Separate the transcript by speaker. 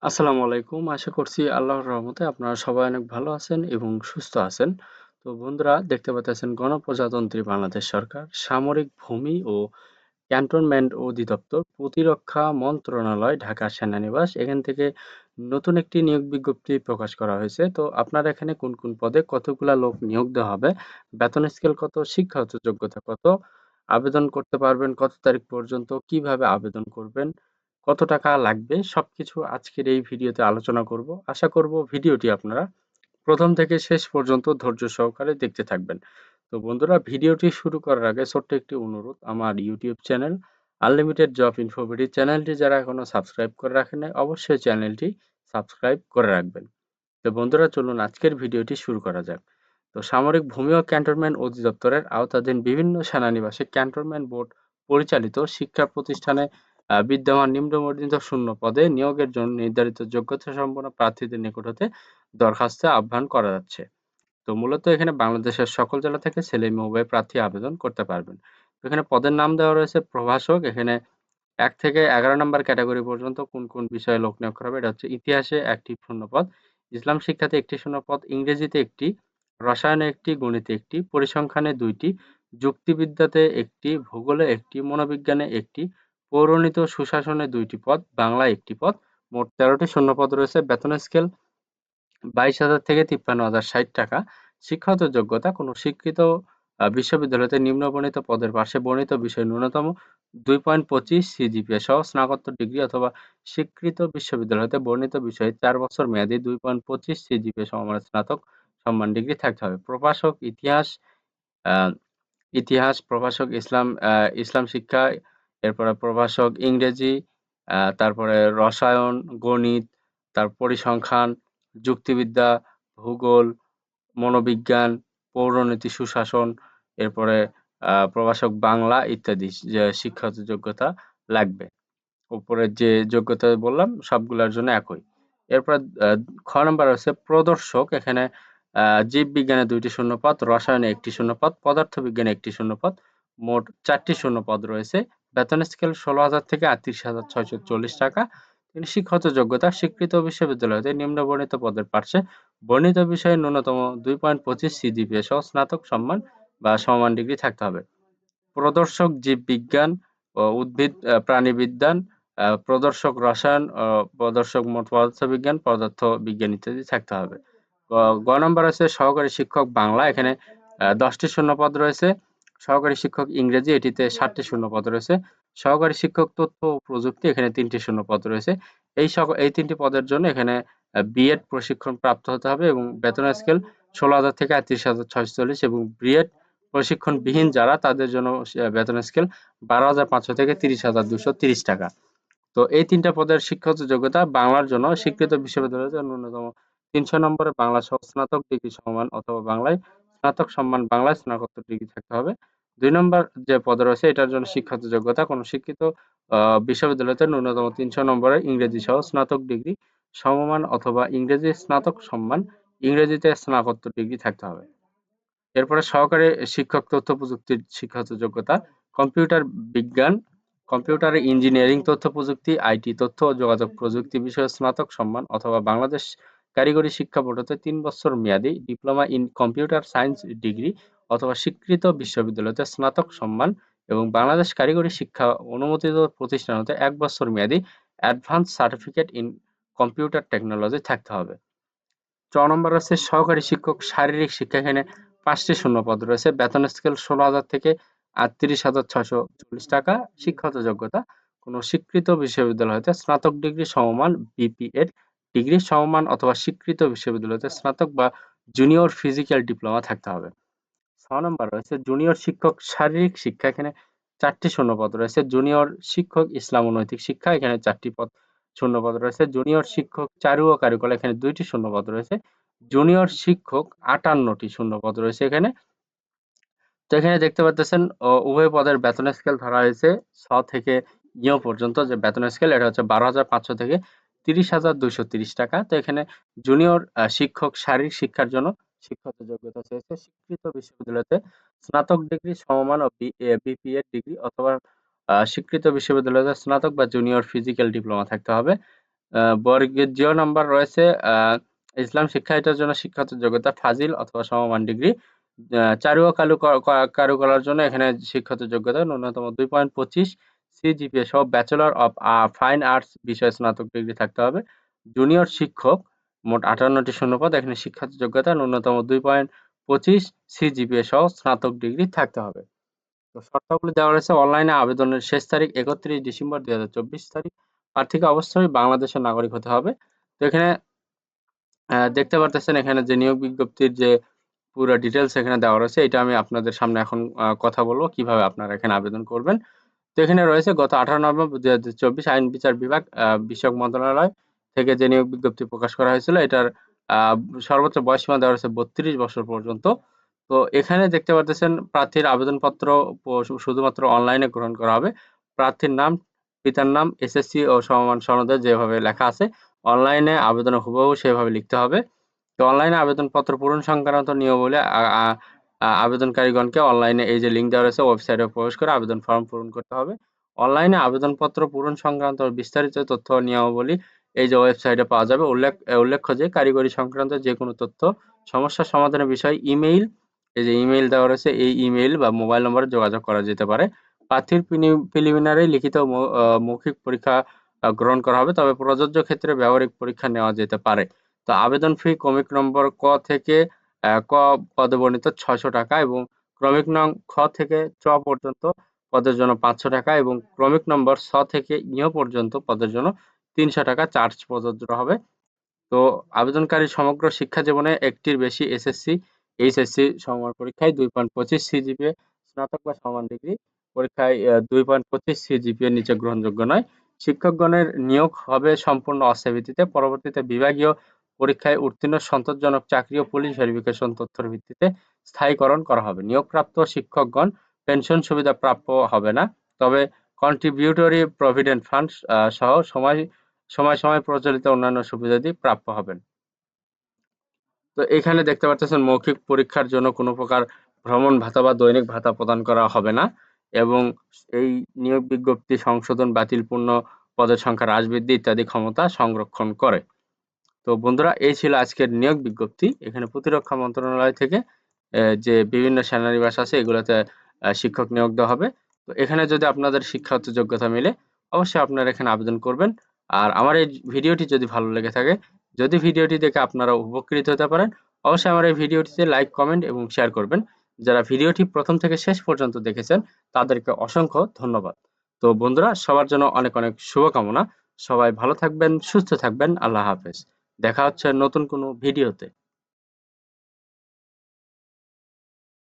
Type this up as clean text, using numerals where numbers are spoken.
Speaker 1: আসসালামু আলাইকুম। আশা করছি আল্লাহর রহমতে আপনারা সবাই অনেক ভালো আছেন এবং সুস্থ আছেন। তো বন্ধুরা দেখতে পাচ্ছেন গণপ্রজাতন্ত্রী বাংলাদেশ সরকার সামরিক ভূমি ও ক্যান্টনমেন্ট অধিদপ্তর, প্রতিরক্ষা মন্ত্রণালয়, ঢাকা সেনানিবাস এখান থেকে নতুন একটি নিয়োগ বিজ্ঞপ্তি প্রকাশ করা হয়েছে। তো আপনার এখানে কোন কোন পদে কতগুলা লোক নিয়োগ দেওয়া হবে, বেতন স্কেল কত, শিক্ষাগত যোগ্যতা কত, আবেদন করতে পারবেন কত তারিখ পর্যন্ত, কিভাবে আবেদন করবেন, কত টাকা লাগবে সবকিছু আজকের এই ভিডিওতে আলোচনা করব। আশা করব ভিডিওটি আপনারা প্রথম থেকে শেষ পর্যন্ত ধৈর্য সহকারে দেখতে থাকবেন। তো বন্ধুরা, ভিডিওটি শুরু করার আগে ছোট্ট একটি অনুরোধ, আমার ইউটিউব চ্যানেল আনলিমিটেড জব ইনফোভিডি চ্যানেলটি যারা এখনো সাবস্ক্রাইব করে রাখেন নাই, অবশ্যই চ্যানেলটি সাবস্ক্রাইব করে রাখবেন। তো বন্ধুরা, চলুন আজকের ভিডিওটি শুরু করা যাক। তো সামরিক ভূমি ও ক্যান্টনমেন্ট অধিদপ্তরের আওতাধীন বিভিন্ন সেনানিবাসে ক্যান্টনমেন্ট বোর্ড পরিচালিত শিক্ষা প্রতিষ্ঠানে বিদ্যমান নিম্নবর্ণিত শূন্য পদে নিয়োগের জন্য নির্ধারিত যোগ্যতা সম্পন্ন প্রার্থীদের নিকট হতে দরখাস্ত আহ্বান করা যাচ্ছে। তো মূলত এখানে বাংলাদেশের সকল জেলা থেকে ছেলে মেয়ে উভয় প্রার্থী আবেদন করতে পারবেন। তো এখানে পদের নাম দেওয়া রয়েছে প্রভাষক। এখানে ১ থেকে ১১ নাম্বার ক্যাটাগরি পর্যন্ত কোন কোন বিষয়ে লোক নিয়োগ করা হবে, এটা হচ্ছে ইতিহাসে একটি শূন্যপদ, ইসলাম শিক্ষাতে একটি শূন্যপদ, ইংরেজিতে একটি, রসায়নে একটি, গণিতে একটি, পরিসংখ্যানে ২টি, যুক্তিবিদ্যাতে একটি, ভূগোলে একটি, মনোবিজ্ঞানে একটি, পৌরনীতি ও সুশাসনে ২টি পদ, বাংলায় একটি পদ। মোট ১৩টি শূন্যপদ রয়েছে। বেতন স্কেল 22,000 থেকে 53,060 টাকা। শিক্ষাগত যোগ্যতা: কোনো স্বীকৃত বিশ্ববিদ্যালয়তে নিম্নবর্ণিত পদের পাশে বর্ণিত বিষয়ে ন্যূনতম 2.25 সিজিপিএ সহ স্নাতকোত্তর ডিগ্রি অথবা স্বীকৃত বিশ্ববিদ্যালয় হতে বর্ণিত বিষয়ে ৪ বছর মেয়াদী 2.25 সিজিপিএ সমমানের স্নাতক সম্মান ডিগ্রি থাকতে হবে। প্রভাষক ইতিহাস, আ প্রভাষক ইসলাম শিক্ষা, এরপরে প্রভাষক ইংরেজি, তারপরে রসায়ন, গণিত, পরিসংখ্যান, যুক্তিবিদ্যা, ভূগোল, মনোবিজ্ঞান, পৌরনীতি, সুশাসন, এরপরে প্রভাষক বাংলা ইত্যাদি যে শিক্ষাগত যোগ্যতা লাগবে। উপরের যে যোগ্যতা বললাম সবগুলার জন্য একই। এরপর আ খ নাম্বার হচ্ছে প্রদর্শক। এখানে জীববিজ্ঞানে ২ টি শূন্যপদ, রসায়নে ১ টি শূন্যপদ, পদার্থবিজ্ঞানে ১ টি শূন্যপদ। মোট ৪ টি শূন্যপদ রয়েছে। বেতন স্কেল ১৬,০০০ থেকে ৩৮,৬৪০ টাকা। শিক্ষাগত যোগ্যতা: স্বীকৃত বিশ্ববিদ্যালয় হতে নিম্নবর্ণিত পদের পার্শ্বে বর্ণিত বিষয়ে ন্যূনতম ২.২৫ সিজিপিএ সহ স্নাতক সম্মান বা সমমান ডিগ্রি থাকতে হবে। প্রদর্শক জীববিজ্ঞান ও উদ্ভিদ প্রাণীবিজ্ঞান, প্রদর্শক রসায়ন, প্রদর্শক পদার্থবিজ্ঞান, পদার্থ বিজ্ঞান ইত্যাদি থাকতে হবে। গ গ নম্বর আছে সহকারী শিক্ষক বাংলা। এখানে ১০ টি শূন্যপদ রয়েছে। সহকারী শিক্ষক ইংরেজি, এটিতে ৭ টি শূন্যপদ রয়েছে। সহকারী শিক্ষক তথ্য ও প্রযুক্তি, এখানে ৩ টি শূন্যপদ রয়েছে। এই ৩ টি পদের জন্য এখানে বিএড প্রশিক্ষণ প্রাপ্ত হতে হবে এবং বেতন স্কেল ১৬,০০০ থেকে ৩৮,৬৪০ এবং বিএড প্রশিক্ষণবিহীন যারা তাদের জন্য বেতন স্কেল ১২,৫০০ থেকে ৩০,২৩০ টাকা। তো এই ৩ টা পদের শিক্ষাগত যোগ্যতা: বাংলার জন্য স্বীকৃত বিশ্ববিদ্যালয়তে ন্যূনতম ৩০০ নম্বরে বাংলা সহ স্নাতক ডিগ্রি সমমান অথবা বাংলায় স্নাতক সম্মান, বাংলায় স্নাতকোত্তর ডিগ্রি থাকতে হবে। ২ নম্বর যে পদ রয়েছে এটার জন্য শিক্ষাগত যোগ্যতা: কোনো স্বীকৃত বিশ্ববিদ্যালয়তে ন্যূনতম ৩০০ নম্বরের ইংরেজি সহ স্নাতক ডিগ্রি সমমান অথবা ইংরেজি স্নাতক সম্মান, ইংরেজিতে স্নাতকোত্তর ডিগ্রি থাকতে হবে। এরপরে সহকারী শিক্ষক তথ্য প্রযুক্তির শিক্ষাগত যোগ্যতা: কম্পিউটার বিজ্ঞান, কম্পিউটার ইঞ্জিনিয়ারিং, তথ্য প্রযুক্তি, আইটি, তথ্য ও যোগাযোগ প্রযুক্তি বিষয়ে স্নাতক সম্মান অথবা বাংলাদেশ কারিগরি শিক্ষা বোর্ড হতে ৩ বছর মেয়াদী diploma in computer science degree অথবা স্বীকৃত বিশ্ববিদ্যালয়তে স্নাতক সম্মান এবং বাংলাদেশ কারিগরি শিক্ষা অনুমোদিত প্রতিষ্ঠান হতে ১ বছর মেয়াদী advance certificate in computer technology থাকতে হবে। ৪ নম্বর হচ্ছে সহকারী শিক্ষক শারীরিক শিক্ষা। এখানে ৫ টি শূন্যপদ রয়েছে। বেতন স্কেল ১৬,০০০ থেকে ৩৮,৬৪০ টাকা। শিক্ষাগত যোগ্যতা: কোনো স্বীকৃত বিশ্ববিদ্যালয় হতে স্নাতক ডিগ্রি সমমান, বিপিএড ডিগ্রি সমমান অথবা স্বীকৃত বিশ্ববিদ্যালয় হতে স্নাতক বা জুনিয়র ফিজিক্যাল ডিপ্লোমা থাকতে হবে। ৬ নম্বর রয়েছে জুনিয়র শিক্ষক শারীরিক শিক্ষা। এখানে ৪ টি শূন্যপদ রয়েছে। জুনিয়র শিক্ষক ইসলাম ও নৈতিক শিক্ষা, এখানে ৪ টি শূন্যপদ রয়েছে। জুনিয়র শিক্ষক চারু ও কারুকলা, এখানে ২ টি শূন্যপদ রয়েছে। জুনিয়র শিক্ষক ৫৮ টি শূন্যপদ রয়েছে এখানে। তো এখানে দেখতে পাচ্ছেন উভয় পদের বেতন স্কেল ধরা হয়েছে ৬ থেকে পর্যন্ত যে বেতন স্কেল, এটা হচ্ছে ১২,৫০০ থেকে ৩০,২৩০ টাকা। তো এখানে জুনিয়র শিক্ষক শারীরিক শিক্ষার জন্য শিক্ষাগত যোগ্যতা চেয়েছে স্বীকৃত বিশ্ববিদ্যালয়তে স্নাতক ডিগ্রি সমমান ও বিপিএড ডিগ্রি অথবা স্বীকৃত বিশ্ববিদ্যালয়তে স্নাতক বা জুনিয়র ফিজিক্যাল ডিপ্লোমা থাকতে হবে। বর্গের জিও নাম্বার রয়েছে ইসলাম শিক্ষা, এটার জন্য শিক্ষাগত যোগ্যতা ফাজিল অথবা সমমান ডিগ্রি। চারু ও কারুকলার জন্য এখানে শিক্ষাগত যোগ্যতা ন্যূনতম 2.25 সিজিপিএ সহ ব্যাচেলর অফ ফাইন আর্টস বিষয়ে স্নাতক ডিগ্রি থাকতে হবে। জুনিয়র শিক্ষক মোট 58টি শূন্যপদ, এখানে শিক্ষাগত যোগ্যতা ন্যূনতম 2.25 সিজিপিএ সহ স্নাতক ডিগ্রি থাকতে হবে। তো শর্তাবলী দেওয়া রয়েছে। অনলাইনে আবেদনের শেষ তারিখ 31 ডিসেম্বর 2024 তারিখ। প্রার্থীকে অবশ্যই বাংলাদেশের নাগরিক হতে হবে। তো এখানে দেখতে পারতেছেন এখানে যে নিয়োগ বিজ্ঞপ্তির যে পুরো ডিটেলস এখানে দেওয়া রয়েছে, এটা আমি আপনাদের সামনে এখন কথা বলবো কিভাবে আপনারা এখানে আবেদন করবেন। তো এখানে রয়েছে গত 18 নভেম্বর 2024 আইন বিচার বিভাগ বিষয়ক মন্ত্রণালয় থেকে যে নিয়োগ বিজ্ঞপ্তি প্রকাশ করা হয়েছিল, এটার সর্বোচ্চ বয়সসীমা দেওয়া রয়েছে 32 বছর পর্যন্ত। তো এখানে দেখতে পারতেছেন প্রার্থীর আবেদনপত্র শুধুমাত্র অনলাইনে গ্রহণ করা হবে। প্রার্থীর নাম, পিতার নাম, এসএসসি ও সমমান সনদে যেভাবে লেখা আছে অনলাইনে আবেদনে হুবহু সেভাবে লিখতে হবে। তো অনলাইনে আবেদনপত্র পূরণ সংক্রান্ত নিয়মাবলী আবেদনকারীগণকে অনলাইনে এই যে লিঙ্ক দেওয়া রয়েছে ওয়েবসাইটে প্রবেশ করে আবেদন ফর্ম পূরণ করতে হবে। অনলাইনে আবেদনপত্র পূরণ সংক্রান্ত বিস্তারিত তথ্য ও নিয়মাবলী এই যে ওয়েবসাইটে পাওয়া যাবে। উল্লেখ্য যে কারিগরি সংক্রান্ত যে কোনো তথ্য, সমস্যা সমাধানের বিষয়ে ইমেইল, এই যে ইমেইল দেওয়া রয়েছে, এই ইমেইল বা মোবাইল নম্বরে যোগাযোগ করা যেতে পারে। প্রার্থীর প্রিলিমিনারি লিখিত মৌখিক পরীক্ষা গ্রহণ করা হবে, তবে প্রযোজ্য ক্ষেত্রে ব্যবহারিক পরীক্ষা নেওয়া যেতে পারে। তো আবেদন ফি ক্রমিক নম্বর ক থেকে ক পদে বর্ণিত ৬০০ টাকা এবং ক্রমিক নং খ থেকে চ পর্যন্ত পদের জন্য 500 টাকা এবং ক্রমিক নম্বর ছ থেকে ঞ পর্যন্ত পদের জন্য 300 টাকা চার্জ প্রযোজ্য হবে। তো আবেদনকারী সমগ্র শিক্ষা জীবনে একটির বেশি এসএসসি, এইচএসসি সমমান পরীক্ষায় 2.25 সিজিপিএ, স্নাতক বা সমান ডিগ্রি পরীক্ষায় 2.25 সিজিপিএর নিচে গ্রহণযোগ্য নয়। শিক্ষকগণের নিয়োগ হবে সম্পূর্ণ অস্থায়ী ভিত্তিতে। পরবর্তীতে বিভাগীয় পরীক্ষায় উত্তীর্ণ সন্তোষজনক চাকরি ও পুলিশ ভেরিফিকেশন তথ্যের ভিত্তিতে স্থায়ীকরণ করা হবে। নিয়োগপ্রাপ্ত শিক্ষকগণ পেনশন সুবিধা প্রাপ্য হবে না, তবে কন্ট্রিবিউটরি প্রভিডেন্ট ফান্ড সহ সময় প্রচলিত অন্যান্য সুবিধাদি প্রাপ্য হবেন। তো এখানে দেখতে পাচ্ছেন মৌখিক পরীক্ষার জন্য কোনো প্রকার ভ্রমণ ভাতা বা দৈনিক ভাতা প্রদান করা হবে না এবং এই নিয়োগ বিজ্ঞপ্তি সংশোধন, বাতিল, পূর্ণ পদের সংখ্যা হ্রাস বৃদ্ধি ইত্যাদি ক্ষমতা সংরক্ষণ করে। তো বন্ধুরা, এই ছিল আজকের নিয়োগ বিজ্ঞপ্তি। এখানে প্রতিরক্ষা মন্ত্রণালয় থেকে যে বিভিন্ন সেনানিবাস আছে এগুলোতে শিক্ষক নিয়োগ দেওয়া হবে। তো এখানে যদি আপনাদের শিক্ষাগত যোগ্যতা মিলে অবশ্যই আপনারা এখানে আবেদন করবেন। আর আমার এই ভিডিওটি যদি ভালো লেগে থাকে, যদি ভিডিওটি দেখে আপনারা উপকৃত হতে পারেন, অবশ্যই আমার এই ভিডিওটিতে লাইক, কমেন্ট এবং শেয়ার করবেন। যারা ভিডিওটি প্রথম থেকে শেষ পর্যন্ত দেখেছেন তাদেরকে অসংখ্য ধন্যবাদ। তো বন্ধুরা, সবার জন্য অনেক অনেক শুভকামনা। সবাই ভালো থাকবেন, সুস্থ থাকবেন। আল্লাহ হাফেজ। দেখা হচ্ছে নতুন কোনো ভিডিওতে।